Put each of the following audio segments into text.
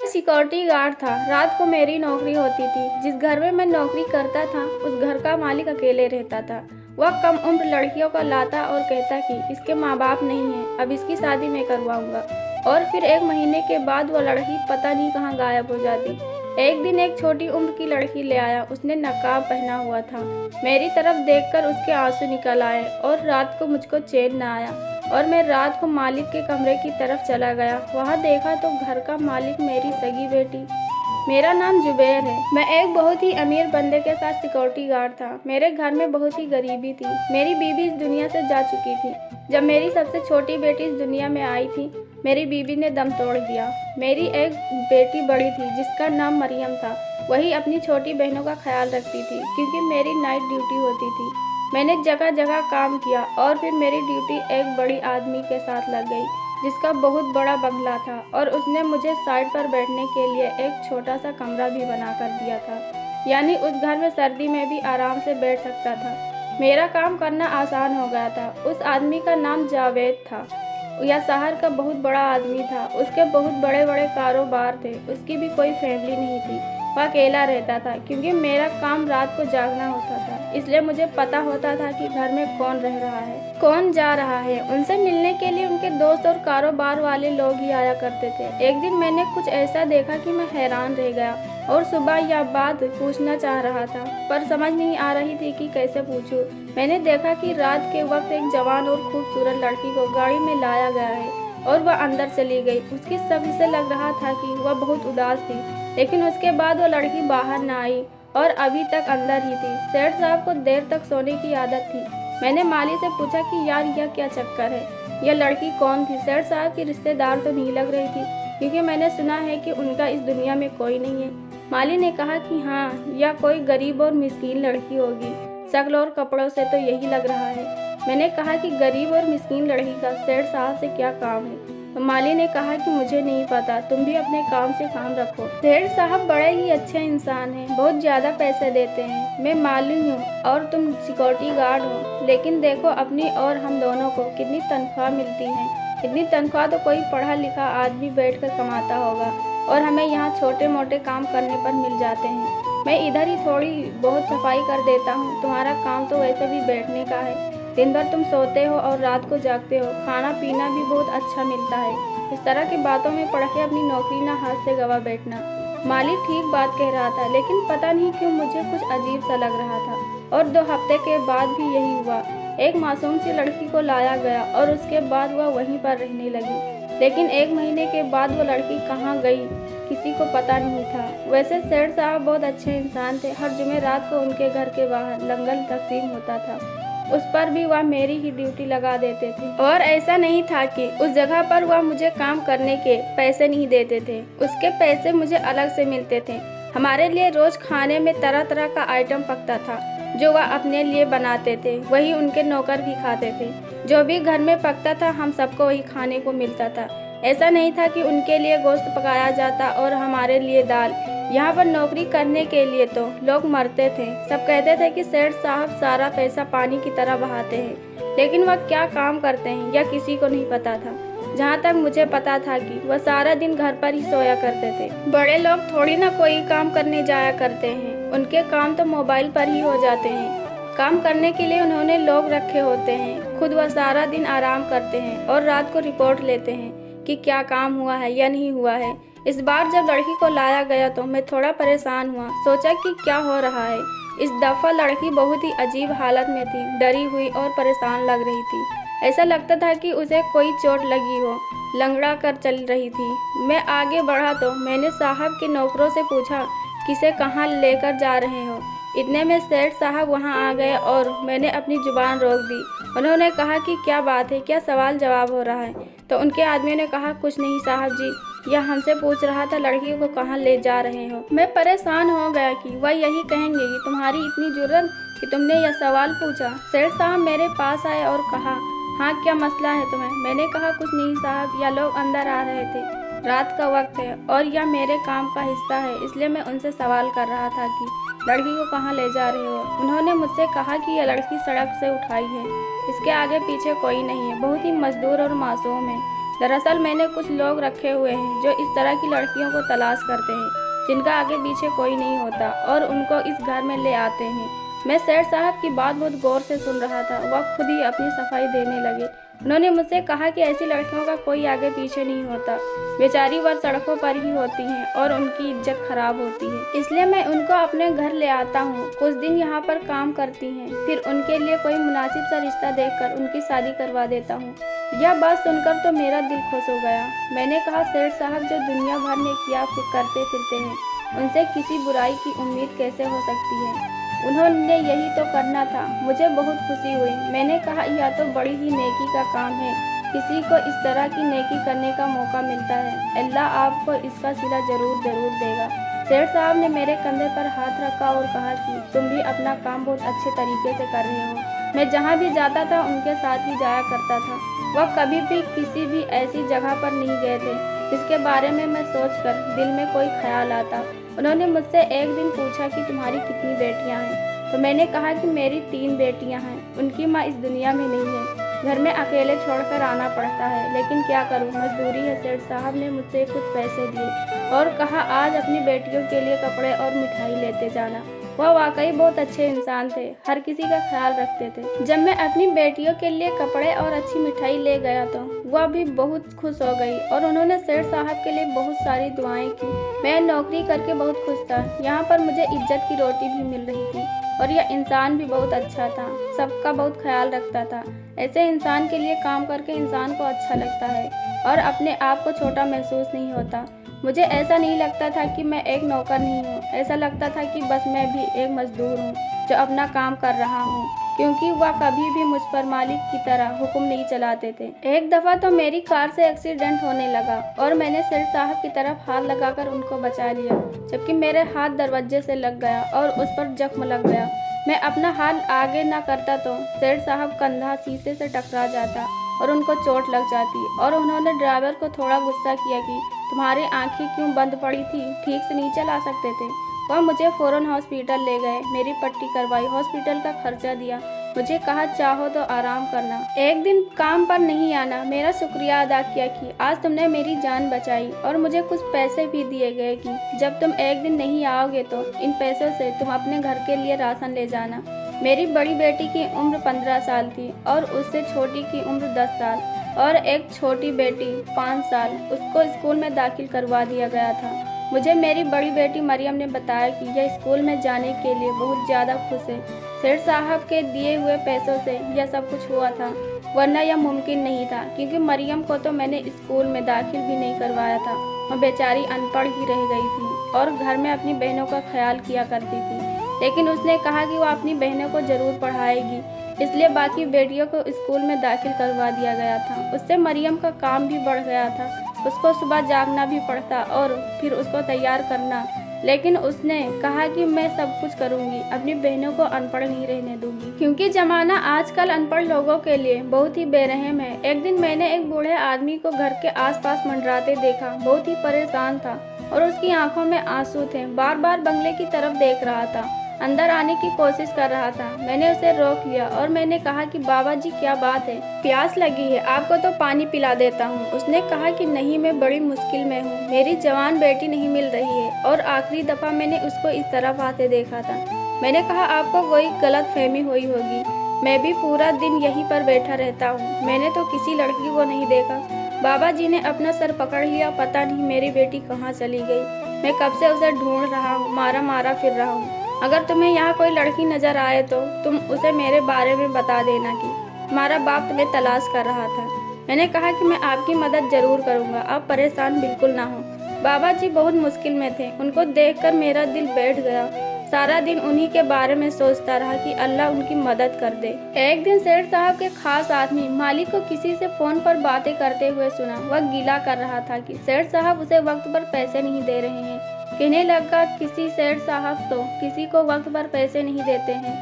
Security guard था। रात को मेरी नौकरी होती थी। जिस घर में मैं नौकरी करता था उस घर का मालिक अकेले रहता था। वह कम उम्र लड़कियों को लाता और कहता कि इसके माँ बाप नहीं हैं, अब इसकी शादी मैं करवाऊंगा। और फिर 1 महीने के बाद वह लड़की पता नहीं कहाँ गायब हो जाती। एक दिन एक छोटी उम्र की लड़की ले आया। उसने नकाब पहना हुआ था। मेरी तरफ देखकर उसके आंसू निकल आए और रात को मुझको चैन न आया और मैं रात को मालिक के कमरे की तरफ चला गया। वहाँ देखा तो घर का मालिक मेरी सगी बेटी। मेरा नाम जुबैर है। मैं एक बहुत ही अमीर बंदे के साथ सिक्योरिटी गार्ड था। मेरे घर में बहुत ही गरीबी थी। मेरी बीवी इस दुनिया से जा चुकी थी। जब मेरी सबसे छोटी बेटी इस दुनिया में आई थी मेरी बीवी ने दम तोड़ दिया। मेरी एक बेटी बड़ी थी जिसका नाम मरियम था। वही अपनी छोटी बहनों का ख्याल रखती थी क्योंकि मेरी नाइट ड्यूटी होती थी। मैंने जगह जगह काम किया और फिर मेरी ड्यूटी एक बड़ी आदमी के साथ लग गई जिसका बहुत बड़ा बंगला था और उसने मुझे साइड पर बैठने के लिए एक छोटा सा कमरा भी बना कर दिया था। यानी उस घर में सर्दी में भी आराम से बैठ सकता था। मेरा काम करना आसान हो गया था। उस आदमी का नाम जावेद था। यह शहर का बहुत बड़ा आदमी था। उसके बहुत बड़े बड़े कारोबार थे। उसकी भी कोई फैमिली नहीं थी। वह अकेला रहता था। क्योंकि मेरा काम रात को जागना होता था इसलिए मुझे पता होता था कि घर में कौन रह रहा है, कौन जा रहा है। उनसे मिलने के लिए उनके दोस्त और कारोबार वाले लोग ही आया करते थे। एक दिन मैंने कुछ ऐसा देखा कि मैं हैरान रह गया और सुबह यह बात पूछना चाह रहा था पर समझ नहीं आ रही थी कि कैसे पूछूं। मैंने देखा कि रात के वक्त एक जवान और खूबसूरत लड़की को गाड़ी में लाया गया है और वह अंदर चली गई। उसकी सभी से लग रहा था कि वह बहुत उदास थी। लेकिन उसके बाद वह लड़की बाहर न आई और अभी तक अंदर ही थी। सेठ साहब को देर तक सोने की आदत थी। मैंने माली से पूछा कि यार यह क्या चक्कर है, यह लड़की कौन थी। सेठ साहब की रिश्तेदार तो नहीं लग रही थी क्योंकि मैंने सुना है कि उनका इस दुनिया में कोई नहीं है। माली ने कहा कि हाँ यह कोई गरीब और मिस्कीन लड़की होगी, शक्ल और कपड़ों से तो यही लग रहा है। मैंने कहा कि गरीब और मिस्कीन लड़की का सेठ साहब से क्या काम है। तो माली ने कहा कि मुझे नहीं पता, तुम भी अपने काम से काम रखो। सेठ साहब बड़े ही अच्छे इंसान हैं, बहुत ज़्यादा पैसे देते हैं। मैं माली हूँ और तुम सिक्योरिटी गार्ड हो, लेकिन देखो अपनी और हम दोनों को कितनी तनख्वाह मिलती है। इतनी तनख्वाह तो कोई पढ़ा लिखा आदमी बैठकर कमाता होगा और हमें यहाँ छोटे मोटे काम करने पर मिल जाते हैं। मैं इधर ही थोड़ी बहुत सफाई कर देता हूँ। तुम्हारा काम तो वैसे भी बैठने का है। दिन भर तुम सोते हो और रात को जागते हो। खाना पीना भी बहुत अच्छा मिलता है। इस तरह की बातों में पड़ के अपनी नौकरी ना हाथ से गवा बैठना। माली ठीक बात कह रहा था लेकिन पता नहीं क्यों मुझे कुछ अजीब सा लग रहा था। और 2 हफ्ते के बाद भी यही हुआ। एक मासूम सी लड़की को लाया गया और उसके बाद वह वहीं पर रहने लगी। लेकिन 1 महीने के बाद वो लड़की कहाँ गई किसी को पता नहीं था। वैसे सेठ साहब बहुत अच्छे इंसान थे। हर जुमे रात को उनके घर के बाहर लंगर तकसीम होता था। उस पर भी वह मेरी ही ड्यूटी लगा देते थे। और ऐसा नहीं था कि उस जगह पर वह मुझे काम करने के पैसे नहीं देते थे। उसके पैसे मुझे अलग से मिलते थे। हमारे लिए रोज खाने में तरह तरह का आइटम पकता था जो वह अपने लिए बनाते थे। वही उनके नौकर भी खाते थे। जो भी घर में पकता था हम सबको वही खाने को मिलता था। ऐसा नहीं था कि उनके लिए गोश्त पकाया जाता और हमारे लिए दाल। यहाँ पर नौकरी करने के लिए तो लोग मरते थे। सब कहते थे कि सेठ साहब सारा पैसा पानी की तरह बहाते हैं, लेकिन वह क्या काम करते हैं यह किसी को नहीं पता था। जहाँ तक मुझे पता था कि वह सारा दिन घर पर ही सोया करते थे। बड़े लोग थोड़ी ना कोई काम करने जाया करते हैं। उनके काम तो मोबाइल पर ही हो जाते हैं। काम करने के लिए उन्होंने लोग रखे होते हैं। खुद वह सारा दिन आराम करते हैं और रात को रिपोर्ट लेते हैं कि क्या काम हुआ है या नहीं हुआ है। इस बार जब लड़की को लाया गया तो मैं थोड़ा परेशान हुआ। सोचा कि क्या हो रहा है। इस दफ़ा लड़की बहुत ही अजीब हालत में थी, डरी हुई और परेशान लग रही थी। ऐसा लगता था कि उसे कोई चोट लगी हो, लंगड़ा कर चल रही थी। मैं आगे बढ़ा तो मैंने साहब के नौकरों से पूछा किसे कहाँ लेकर जा रहे हो। इतने में सेठ साहब वहाँ आ गए और मैंने अपनी जुबान रोक दी। उन्होंने कहा कि क्या बात है, क्या सवाल जवाब हो रहा है। तो उनके आदमी ने कहा कुछ नहीं साहब जी, यह हमसे पूछ रहा था लड़की को कहाँ ले जा रहे हो। मैं परेशान हो गया कि वह यही कहेंगे कि तुम्हारी इतनी जुर्रत कि तुमने यह सवाल पूछा। सेठ साहब मेरे पास आए और कहा हाँ क्या मसला है तुम्हें। मैंने कहा कुछ नहीं साहब, यह लोग अंदर आ रहे थे, रात का वक्त है और यह मेरे काम का हिस्सा है, इसलिए मैं उनसे सवाल कर रहा था कि लड़की को कहाँ ले जा रहे हो। उन्होंने मुझसे कहा कि यह लड़की सड़क से उठाई है, इसके आगे पीछे कोई नहीं है, बहुत ही मजदूर और मासूम है। दरअसल मैंने कुछ लोग रखे हुए हैं जो इस तरह की लड़कियों को तलाश करते हैं, जिनका आगे पीछे कोई नहीं होता, और उनको इस घर में ले आते हैं। मैं सेठ साहब की बात बहुत गौर से सुन रहा था। वह खुद ही अपनी सफाई देने लगे। उन्होंने मुझसे कहा कि ऐसी लड़कियों का कोई आगे पीछे नहीं होता, बेचारी वह सड़कों पर ही होती हैं और उनकी इज्जत खराब होती है, इसलिए मैं उनको अपने घर ले आता हूँ। कुछ दिन यहाँ पर काम करती हैं, फिर उनके लिए कोई मुनासिब सा रिश्ता देखकर उनकी शादी करवा देता हूँ। यह बात सुनकर तो मेरा दिल खुश हो गया। मैंने कहा, सेठ साहब जो दुनिया भर में किया करते फिरते हैं, उनसे किसी बुराई की उम्मीद कैसे हो सकती है? उन्होंने यही तो करना था। मुझे बहुत खुशी हुई। मैंने कहा, यह तो बड़ी ही नेकी का काम है, किसी को इस तरह की नेकी करने का मौका मिलता है। अल्लाह आपको इसका सिला जरूर देगा। सेठ साहब ने मेरे कंधे पर हाथ रखा और कहा कि तुम भी अपना काम बहुत अच्छे तरीके से कर रहे हो। मैं जहाँ भी जाता था उनके साथ ही जाया करता था। वह कभी भी किसी भी ऐसी जगह पर नहीं गए थे जिसके बारे में मैं सोचकर दिल में कोई ख्याल आता। उन्होंने मुझसे एक दिन पूछा कि तुम्हारी कितनी बेटियां हैं? तो मैंने कहा कि मेरी 3 बेटियां हैं। उनकी माँ इस दुनिया में नहीं है, घर में अकेले छोड़कर आना पड़ता है, लेकिन क्या करूं, मजदूरी है। सेठ साहब ने मुझसे कुछ पैसे दिए और कहा, आज अपनी बेटियों के लिए कपड़े और मिठाई लेते जाना। वह वाकई बहुत अच्छे इंसान थे, हर किसी का ख्याल रखते थे। जब मैं अपनी बेटियों के लिए कपड़े और अच्छी मिठाई ले गया तो वह भी बहुत खुश हो गई और उन्होंने सेठ साहब के लिए बहुत सारी दुआएं की। मैं नौकरी करके बहुत खुश था। यहाँ पर मुझे इज्जत की रोटी भी मिल रही थी और यह इंसान भी बहुत अच्छा था, सबका बहुत ख्याल रखता था। ऐसे इंसान के लिए काम करके इंसान को अच्छा लगता है और अपने आप को छोटा महसूस नहीं होता। मुझे ऐसा नहीं लगता था कि मैं एक नौकर नहीं हूँ, ऐसा लगता था कि बस मैं भी एक मजदूर हूँ जो अपना काम कर रहा हूँ, क्योंकि वह कभी भी मुझ पर मालिक की तरह हुक्म नहीं चलाते थे। एक दफ़ा तो मेरी कार से एक्सीडेंट होने लगा और मैंने सेठ साहब की तरफ हाथ लगाकर उनको बचा लिया, जबकि मेरे हाथ दरवाजे से लग गया और उस पर जख्म लग गया। मैं अपना हाथ आगे न करता तो सेठ साहब कंधा शीशे से टकरा जाता और उनको चोट लग जाती और उन्होंने ड्राइवर को थोड़ा गुस्सा किया कि तुम्हारी आंखें क्यों बंद पड़ी थी, ठीक से नहीं चला सकते थे। वह मुझे फ़ौरन हॉस्पिटल ले गए, मेरी पट्टी करवाई, हॉस्पिटल का खर्चा दिया, मुझे कहा चाहो तो आराम करना, एक दिन काम पर नहीं आना। मेरा शुक्रिया अदा किया कि आज तुमने मेरी जान बचाई और मुझे कुछ पैसे भी दिए गए कि जब तुम एक दिन नहीं आओगे तो इन पैसों से तुम अपने घर के लिए राशन ले जाना। मेरी बड़ी बेटी की उम्र 15 साल थी और उससे छोटी की उम्र 10 साल और एक छोटी बेटी 5 साल। उसको स्कूल में दाखिल करवा दिया गया था। मुझे मेरी बड़ी बेटी मरियम ने बताया कि यह स्कूल में जाने के लिए बहुत ज़्यादा खुश है। सेठ साहब के दिए हुए पैसों से यह सब कुछ हुआ था, वरना यह मुमकिन नहीं था, क्योंकि मरियम को तो मैंने स्कूल में दाखिल भी नहीं करवाया था। वह बेचारी अनपढ़ ही रह गई थी और घर में अपनी बहनों का ख्याल किया करती थी, लेकिन उसने कहा कि वह अपनी बहनों को ज़रूर पढ़ाएगी, इसलिए बाकी बेटियों को स्कूल में दाखिल करवा दिया गया था। उससे मरियम का काम भी बढ़ गया था। उसको सुबह जागना भी पड़ता और फिर उसको तैयार करना, लेकिन उसने कहा कि मैं सब कुछ करूंगी, अपनी बहनों को अनपढ़ नहीं रहने दूंगी, क्योंकि ज़माना आजकल अनपढ़ लोगों के लिए बहुत ही बेरहम है। एक दिन मैंने एक बूढ़े आदमी को घर के आसपास मंडराते देखा। बहुत ही परेशान था और उसकी आंखों में आंसू थे। बार बार बंगले की तरफ देख रहा था, अंदर आने की कोशिश कर रहा था। मैंने उसे रोक लिया और मैंने कहा कि बाबा जी क्या बात है, प्यास लगी है, आपको तो पानी पिला देता हूँ। उसने कहा कि नहीं, मैं बड़ी मुश्किल में हूँ, मेरी जवान बेटी नहीं मिल रही है और आखिरी दफ़ा मैंने उसको इस तरफ आते देखा था। मैंने कहा आपको कोई गलत फहमी हुई होगी, मैं भी पूरा दिन यहीं पर बैठा रहता हूँ, मैंने तो किसी लड़की को नहीं देखा। बाबा जी ने अपना सर पकड़ लिया। पता नहीं मेरी बेटी कहाँ चली गई, मैं कब से उसे ढूंढ रहा हूँ, मारा मारा फिर रहा हूँ। अगर तुम्हें यहाँ कोई लड़की नज़र आए तो तुम उसे मेरे बारे में बता देना कि तुम्हारा बाप तुम्हें तलाश कर रहा था। मैंने कहा कि मैं आपकी मदद ज़रूर करूँगा, आप परेशान बिल्कुल ना हो। बाबा जी बहुत मुश्किल में थे, उनको देखकर मेरा दिल बैठ गया। सारा दिन उन्हीं के बारे में सोचता रहा कि अल्लाह उनकी मदद कर दे। एक दिन सेठ साहब के खास आदमी मालिक को किसी से फ़ोन पर बातें करते हुए सुना। वह गिला कर रहा था कि सेठ साहब उसे वक्त पर पैसे नहीं दे रहे हैं। कहने लगा किसी सेठ साहब तो किसी को वक्त पर पैसे नहीं देते हैं।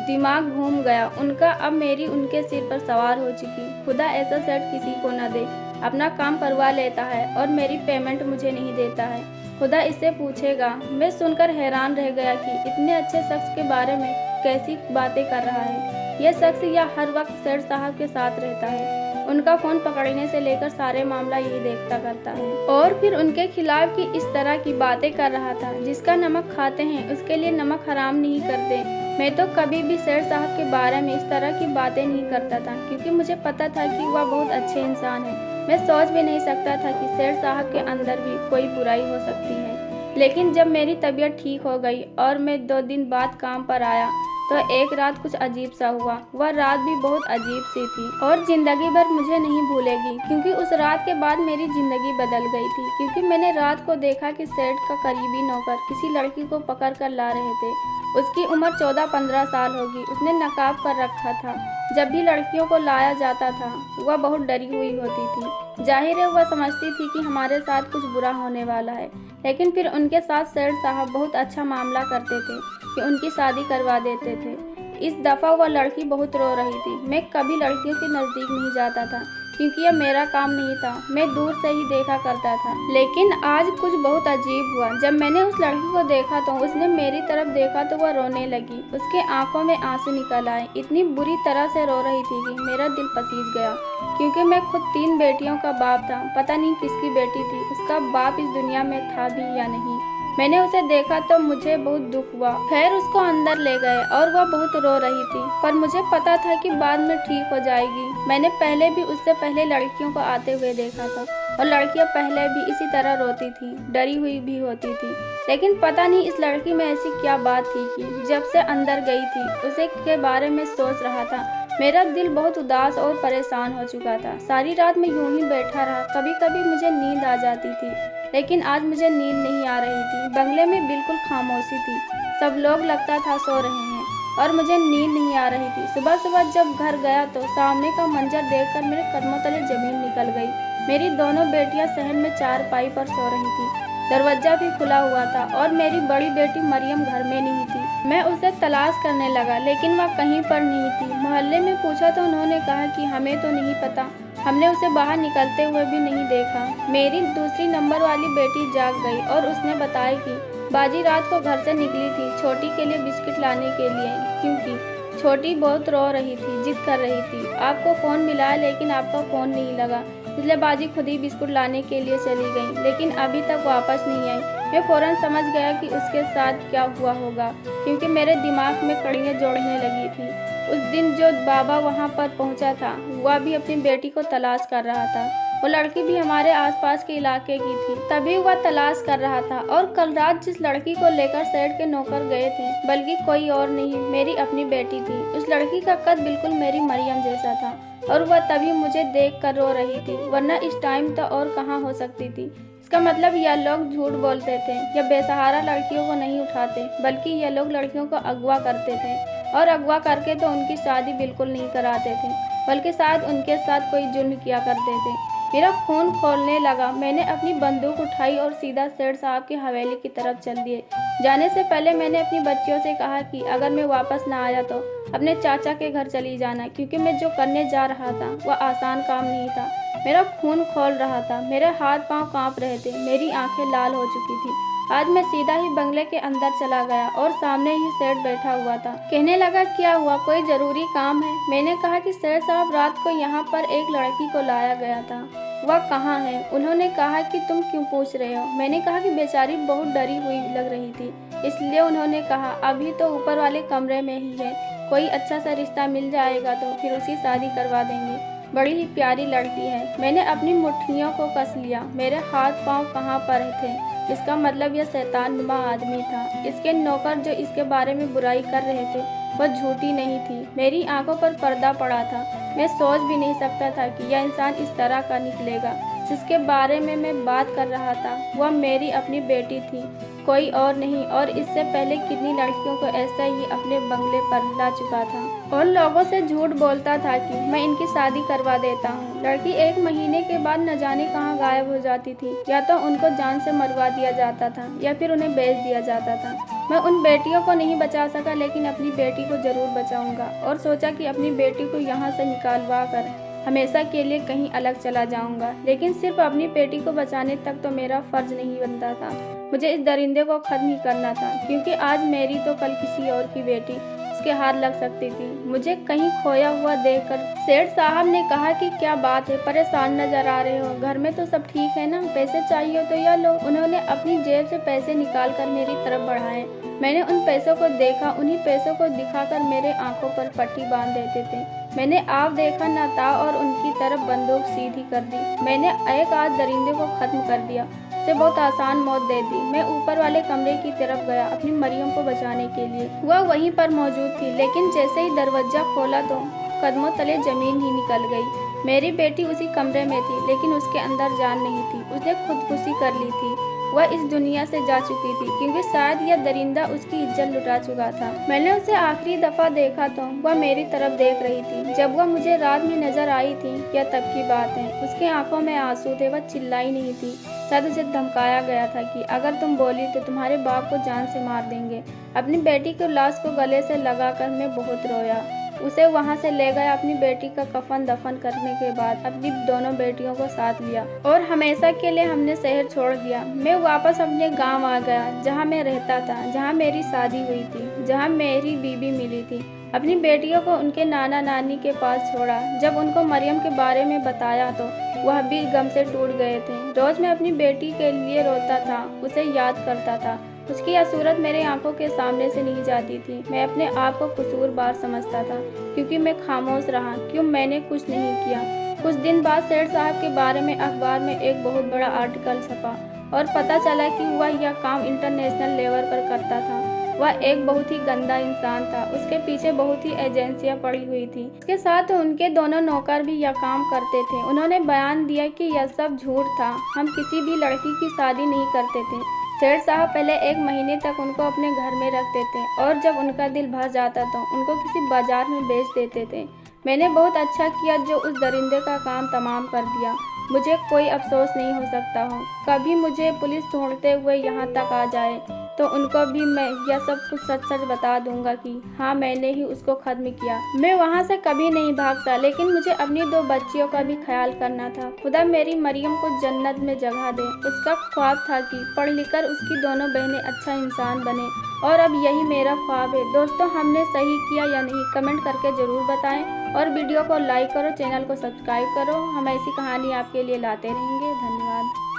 दिमाग घूम गया उनका। अब मेरी उनके सिर पर सवार हो चुकी। खुदा ऐसा सेठ किसी को न दे, अपना काम करवा लेता है और मेरी पेमेंट मुझे नहीं देता है, खुदा इससे पूछेगा। मैं सुनकर हैरान रह गया कि इतने अच्छे शख्स के बारे में कैसी बातें कर रहा है। यह शख्स या हर वक्त सेठ साहब के साथ रहता है। उनका फ़ोन पकड़ने से लेकर सारे मामला यही देखता करता है और फिर उनके खिलाफ की इस तरह की बातें कर रहा था। जिसका नमक खाते हैं उसके लिए नमक हराम नहीं करते। मैं तो कभी भी सेठ साहब के बारे में इस तरह की बातें नहीं करता था, क्योंकि मुझे पता था कि वह बहुत अच्छे इंसान है। मैं सोच भी नहीं सकता था कि सेठ साहब के अंदर भी कोई बुराई हो सकती है। लेकिन जब मेरी तबीयत ठीक हो गई और मैं 2 दिन बाद काम पर आया तो एक रात कुछ अजीब सा हुआ। वह रात भी बहुत अजीब सी थी और जिंदगी भर मुझे नहीं भूलेगी, क्योंकि उस रात के बाद मेरी जिंदगी बदल गई थी। क्योंकि मैंने रात को देखा कि सेठ का करीबी नौकर किसी लड़की को पकड़ कर ला रहे थे। उसकी उम्र 14-15 साल होगी। उसने नकाब कर रखा था। जब भी लड़कियों को लाया जाता था वह बहुत डरी हुई होती थी। जाहिर है वह समझती थी कि हमारे साथ कुछ बुरा होने वाला है। लेकिन फिर उनके साथ सेठ साहब बहुत अच्छा मामला करते थे कि उनकी शादी करवा देते थे। इस दफ़ा वह लड़की बहुत रो रही थी। मैं कभी लड़कियों के नज़दीक नहीं जाता था, क्योंकि यह मेरा काम नहीं था। मैं दूर से ही देखा करता था। लेकिन आज कुछ बहुत अजीब हुआ। जब मैंने उस लड़की को देखा तो उसने मेरी तरफ देखा तो वह रोने लगी। उसके आंखों में आंसू निकल आए। इतनी बुरी तरह से रो रही थी कि मेरा दिल पसीज गया, क्योंकि मैं खुद 3 बेटियों का बाप था। पता नहीं किसकी बेटी थी, उसका बाप इस दुनिया में था भी या नहीं। मैंने उसे देखा तो मुझे बहुत दुख हुआ। खैर उसको अंदर ले गए और वह बहुत रो रही थी, पर मुझे पता था कि बाद में ठीक हो जाएगी। मैंने पहले भी उससे पहले लड़कियों को आते हुए देखा था और लड़कियां पहले भी इसी तरह रोती थी, डरी हुई भी होती थी। लेकिन पता नहीं इस लड़की में ऐसी क्या बात थी कि जब से अंदर गई थी उसे के बारे में सोच रहा था। मेरा दिल बहुत उदास और परेशान हो चुका था। सारी रात मैं यूं ही बैठा रहा। कभी कभी मुझे नींद आ जाती थी, लेकिन आज मुझे नींद नहीं आ रही थी। बंगले में बिल्कुल खामोशी थी। सब लोग लगता था सो रहे हैं और मुझे नींद नहीं आ रही थी। सुबह सुबह जब घर गया तो सामने का मंजर देखकर मेरे कदमों तले जमीन निकल गई। मेरी दोनों बेटियां सहन में चारपाई पर सो रही थी। दरवाजा भी खुला हुआ था और मेरी बड़ी बेटी मरियम घर में नहीं थी। मैं उसे तलाश करने लगा, लेकिन वह कहीं पर नहीं थी। मोहल्ले में पूछा तो उन्होंने कहा कि हमें तो नहीं पता, हमने उसे बाहर निकलते हुए भी नहीं देखा। मेरी दूसरी नंबर वाली बेटी जाग गई और उसने बताया कि बाजी रात को घर से निकली थी छोटी के लिए बिस्किट लाने के लिए, क्योंकि छोटी बहुत रो रही थी, जिद कर रही थी। आपको फ़ोन मिला लेकिन आपका फ़ोन नहीं लगा, इसलिए बाजी खुद ही बिस्कुट लाने के लिए चली गई, लेकिन अभी तक वापस नहीं आई। मैं फ़ौरन समझ गया कि उसके साथ क्या हुआ होगा, क्योंकि मेरे दिमाग में कड़ियाँ जोड़ने लगी थी। उस दिन जो बाबा वहाँ पर पहुँचा था वह भी अपनी बेटी को तलाश कर रहा था। वो लड़की भी हमारे आसपास के इलाके की थी, तभी वह तलाश कर रहा था। और कल रात जिस लड़की को लेकर सेठ के नौकर गए थे, बल्कि कोई और नहीं, मेरी अपनी बेटी थी। उस लड़की का कद बिल्कुल मेरी मरियम जैसा था और वह तभी मुझे देख कर रो रही थी, वरना इस टाइम तो और कहाँ हो सकती थी। इसका मतलब यह लोग झूठ बोलते थे। यह बेसहारा लड़कियों को नहीं उठाते, बल्कि यह लोग लड़कियों को अगवा करते थे, और अगवा करके तो उनकी शादी बिल्कुल नहीं कराते थे, बल्कि शायद उनके साथ कोई जुर्म किया करते थे। मेरा खून खौलने लगा। मैंने अपनी बंदूक उठाई और सीधा सेठ साहब की हवेली की तरफ चल दिए। जाने से पहले मैंने अपनी बच्चियों से कहा कि अगर मैं वापस ना आया तो अपने चाचा के घर चली जाना, क्योंकि मैं जो करने जा रहा था वह आसान काम नहीं था। मेरा खून खौल रहा था, मेरे हाथ पांव कांप रहे थे, मेरी आंखें लाल हो चुकी थी। आज मैं सीधा ही बंगले के अंदर चला गया और सामने ही सेठ बैठा हुआ था। कहने लगा, क्या हुआ, कोई जरूरी काम है? मैंने कहा कि सेठ साहब, रात को यहाँ पर एक लड़की को लाया गया था, वह कहाँ है? उन्होंने कहा कि तुम क्यों पूछ रहे हो? मैंने कहा कि बेचारी बहुत डरी हुई लग रही थी, इसलिए उन्होंने कहा अभी तो ऊपर वाले कमरे में ही है, कोई अच्छा सा रिश्ता मिल जाएगा तो फिर उसकी शादी करवा देंगे, बड़ी ही प्यारी लड़की है। मैंने अपनी मुट्ठियों को कस लिया। मेरे हाथ पांव कहाँ पर थे? इसका मतलब यह शैतानुमा आदमी था। इसके नौकर जो इसके बारे में बुराई कर रहे थे वह झूठी नहीं थी। मेरी आंखों पर पर्दा पड़ा था। मैं सोच भी नहीं सकता था कि यह इंसान इस तरह का निकलेगा। जिसके बारे में मैं बात कर रहा था वह मेरी अपनी बेटी थी, कोई और नहीं। और इससे पहले कितनी लड़कियों को ऐसा ही अपने बंगले पर ला चुका था और लोगों से झूठ बोलता था कि मैं इनकी शादी करवा देता हूँ। लड़की 1 महीने के बाद न जाने कहाँ गायब हो जाती थी, या तो उनको जान से मरवा दिया जाता था या फिर उन्हें बेच दिया जाता था। मैं उन बेटियों को नहीं बचा सका, लेकिन अपनी बेटी को जरूर बचाऊंगा। और सोचा कि अपनी बेटी को यहाँ से निकालवा कर हमेशा के लिए कहीं अलग चला जाऊंगा, लेकिन सिर्फ अपनी बेटी को बचाने तक तो मेरा फर्ज नहीं बनता था। मुझे इस दरिंदे को खत्म ही करना था, क्योंकि आज मेरी तो कल किसी और की बेटी उसके हाथ लग सकती थी। मुझे कहीं खोया हुआ देखकर सेठ साहब ने कहा कि क्या बात है, परेशान नजर आ रहे हो, घर में तो सब ठीक है ना, पैसे चाहिए तो यह लो। उन्होंने अपनी जेब से पैसे निकालकर मेरी तरफ बढ़ाए। मैंने उन पैसों को देखा, उन्हीं पैसों को दिखाकर मेरे आंखों पर पट्टी बांध देते थे। मैंने आप देखा न था और उनकी तरफ बंदूक सीधी कर दी। मैंने एक आध दरिंदे को खत्म कर दिया, उसे बहुत आसान मौत दे दी। मैं ऊपर वाले कमरे की तरफ गया अपनी मरियम को बचाने के लिए। वह वहीं पर मौजूद थी, लेकिन जैसे ही दरवाजा खोला तो कदमों तले जमीन ही निकल गई। मेरी बेटी उसी कमरे में थी, लेकिन उसके अंदर जान नहीं थी। उसने खुदकुशी कर ली थी। वह इस दुनिया से जा चुकी थी, क्योंकि शायद यह दरिंदा उसकी इज्जत लुटा चुका था। मैंने उसे आखिरी दफा देखा तो वह मेरी तरफ देख रही थी। जब वह मुझे रात में नजर आई थी, यह तब की बात है। उसकी आंखों में आंसू थे, वह चिल्लाई नहीं थी। शायद उसे धमकाया गया था कि अगर तुम बोली तो तुम्हारे बाप को जान से मार देंगे। अपनी बेटी की लाश को गले से लगाकर मैं बहुत रोया। उसे वहां से ले गया। अपनी बेटी का कफन दफन करने के बाद अपनी दोनों बेटियों को साथ लिया और हमेशा के लिए हमने शहर छोड़ दिया। मैं वापस अपने गांव आ गया, जहां मैं रहता था, जहां मेरी शादी हुई थी, जहां मेरी बीबी मिली थी। अपनी बेटियों को उनके नाना नानी के पास छोड़ा। जब उनको मरियम के बारे में बताया तो वह भी गम से टूट गए थे। रोज मैं अपनी बेटी के लिए रोता था, उसे याद करता था। उसकी यह सूरत मेरे आंखों के सामने से नहीं जाती थी। मैं अपने आप को कसूरवार समझता था, क्योंकि मैं खामोश रहा, क्यों मैंने कुछ नहीं किया। कुछ दिन बाद सेठ साहब के बारे में अखबार में एक बहुत बड़ा आर्टिकल छपा और पता चला कि वह यह काम इंटरनेशनल लेवल पर करता था। वह एक बहुत ही गंदा इंसान था। उसके पीछे बहुत ही एजेंसियां पड़ी हुई थी। उसके साथ उनके दोनों नौकर भी यह काम करते थे। उन्होंने बयान दिया कि यह सब झूठ था, हम किसी भी लड़की की शादी नहीं करते थे। सेठ साहब पहले 1 महीने तक उनको अपने घर में रखते थे और जब उनका दिल भर जाता तो उनको किसी बाजार में बेच देते थे। मैंने बहुत अच्छा किया जो उस दरिंदे का काम तमाम कर दिया। मुझे कोई अफसोस नहीं हो सकता हो। कभी मुझे पुलिस ढूंढते हुए यहाँ तक आ जाए तो उनको भी मैं यह सब कुछ सच सच बता दूंगा कि हाँ, मैंने ही उसको खत्म किया। मैं वहाँ से कभी नहीं भागता, लेकिन मुझे अपनी 2 बच्चियों का भी ख्याल करना था। खुदा मेरी मरियम को जन्नत में जगह दे। उसका ख्वाब था कि पढ़ लिख कर उसकी दोनों बहनें अच्छा इंसान बने और अब यही मेरा ख्वाब है। दोस्तों, हमने सही किया या नहीं कमेंट करके ज़रूर बताएं और वीडियो को लाइक करो, चैनल को सब्सक्राइब करो। हम ऐसी कहानी आपके लिए लाते रहेंगे। धन्यवाद।